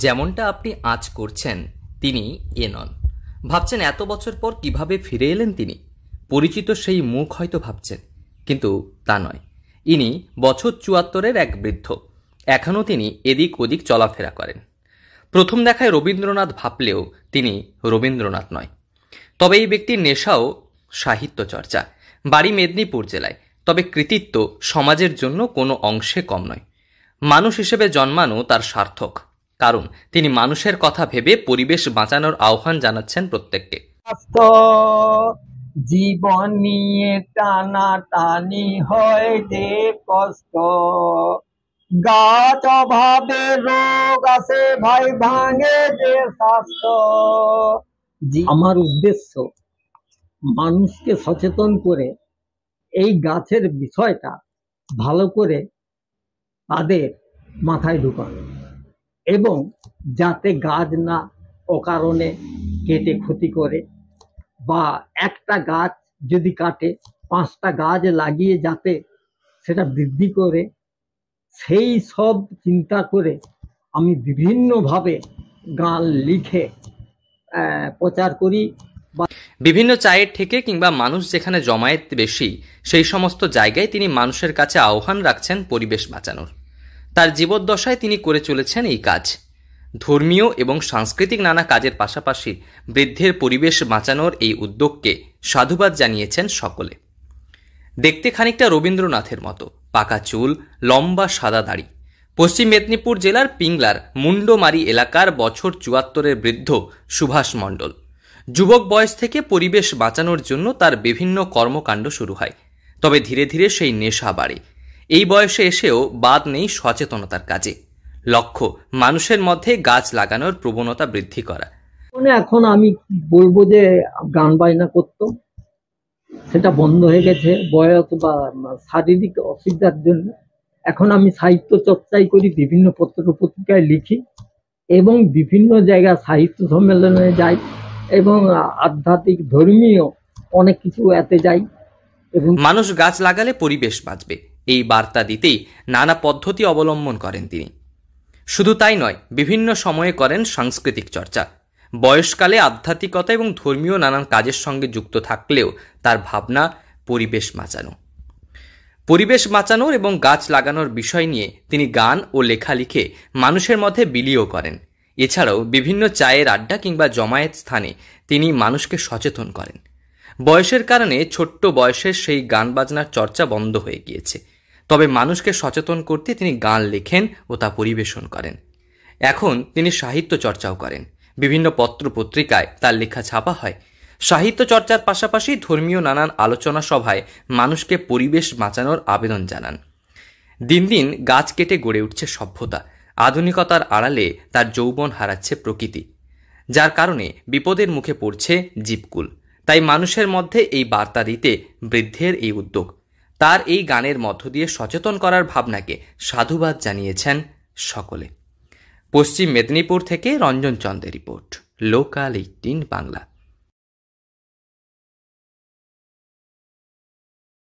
যেমনটা আপনি আজ করছেন তিনি এ নন। ভাবছেন এত বছর পর কিভাবে ফিরে এলেন তিনি। পরিচিত সেই মুখ হয়তো ভাবছেন, কিন্তু তা নয়। ইনি বছর ৭৪-এর এক বৃদ্ধ। এখনও তিনি এদিক ওদিক চলাফেরা করেন। প্রথম দেখায় রবীন্দ্রনাথ ভাবলেও তিনি রবীন্দ্রনাথ নয়। তবে এই ব্যক্তির নেশাও সাহিত্য চর্চা। বাড়ি মেদিনীপুর জেলায়, তবে কৃতিত্ব সমাজের জন্য কোনো অংশে কম নয়। মানুষ হিসেবে জন্মানো তার সার্থক, কারণ তিনি মানুষের কথা ভেবে পরিবেশ বাঁচানোর আহ্বান জানাচ্ছেন প্রত্যেককে। জীবন নিয়ে টানাটানি হয় যে কষ্ট, গাছ অভাবে রোগ আসে ভাই, ভাঙে যে স্বাস্থ্য। আমার উদ্দেশ্য মানুষকে সচেতন করে এই গাছের বিষয়টা ভালো করে তাদের মাথায় ঢুকানো, এবং যাতে গাছ না অকারণে কেটে ক্ষতি করে, বা একটা গাছ যদি কাটে ৫টা গাছ লাগিয়ে যাতে সেটা বৃদ্ধি করে, সেই সব চিন্তা করে আমি বিভিন্নভাবে গান লিখে প্রচার করি। বিভিন্ন চায়ের ঠেকে কিংবা মানুষ যেখানে জমায়েত বেশি, সেই সমস্ত জায়গায় তিনি মানুষের কাছে আহ্বান রাখছেন পরিবেশ বাঁচানোর। তার জীবদ্দশায় তিনি করে চলেছেন এই কাজ। ধর্মীয় এবং সাংস্কৃতিক নানা কাজের পাশাপাশি বৃদ্ধের পরিবেশ বাঁচানোর এই উদ্যোগকে সাধুবাদ জানিয়েছেন সকলে। দেখতে খানিকটা রবীন্দ্রনাথের মতো, পাকা চুল, লম্বা সাদা দাড়ি। পশ্চিম মেদিনীপুর জেলার পিংলার মুন্ডমারি এলাকার বছর ৭৪-এর বৃদ্ধ সুভাষ মণ্ডল। যুবক বয়স থেকে পরিবেশ বাঁচানোর জন্য তার বিভিন্ন কর্মকাণ্ড শুরু হয়, তবে ধীরে ধীরে সেই নেশা বাড়ে। এই বয়সে এসেও বাদ নেই সচেতনতার কাজে। লক্ষ্য মানুষের মধ্যে গাছ লাগানোর প্রবণতা বৃদ্ধি করা। এখন আমি বলবো যে গান বাজনা করতাম, সেটা বন্ধ হয়ে গেছে বয়স বা শারীরিক অসুবিধার জন্য। এখন আমি সাহিত্য চর্চাই করি, বিভিন্ন পত্র পত্রিকায় লিখি এবং বিভিন্ন জায়গায় সাহিত্য সম্মেলনে যাই, এবং আধ্যাত্মিক ধর্মীয় অনেক কিছু এতে যাই। এবং মানুষ গাছ লাগালে পরিবেশ বাঁচবে, এই বার্তা দিতেই নানা পদ্ধতি অবলম্বন করেন তিনি। শুধু তাই নয়, বিভিন্ন সময়ে করেন সাংস্কৃতিক চর্চা। বয়সকালে আধ্যাত্মিকতা এবং ধর্মীয় নানান কাজের সঙ্গে যুক্ত থাকলেও তার ভাবনা পরিবেশ বাঁচানো। পরিবেশ বাঁচানোর এবং গাছ লাগানোর বিষয় নিয়ে তিনি গান ও লেখা লিখে মানুষের মধ্যে বিলিও করেন। এছাড়াও বিভিন্ন চায়ের আড্ডা কিংবা জমায়েত স্থানে তিনি মানুষকে সচেতন করেন। বয়সের কারণে ছোট্ট বয়সের সেই গান বাজনার চর্চা বন্ধ হয়ে গিয়েছে, তবে মানুষকে সচেতন করতে তিনি গান লেখেন ও তা পরিবেশন করেন। এখন তিনি সাহিত্য চর্চাও করেন। বিভিন্ন পত্র পত্রিকায় তার লেখা ছাপা হয়। সাহিত্য চর্চার পাশাপাশি ধর্মীয় নানান আলোচনা সভায় মানুষকে পরিবেশ বাঁচানোর আবেদন জানান। দিন দিন গাছ কেটে গড়ে উঠছে সভ্যতা। আধুনিকতার আড়ালে তার যৌবন হারাচ্ছে প্রকৃতি, যার কারণে বিপদের মুখে পড়ছে জীবকুল। তাই মানুষের মধ্যে এই বার্তা দিতে বৃদ্ধের এই উদ্যোগ। তার এই গানের মধ্য দিয়ে সচেতন করার ভাবনাকে সাধুবাদ জানিয়েছেন সকলে। পশ্চিম মেদিনীপুর থেকে রঞ্জন চন্দ্রের রিপোর্ট, লোকাল 18 বাংলা।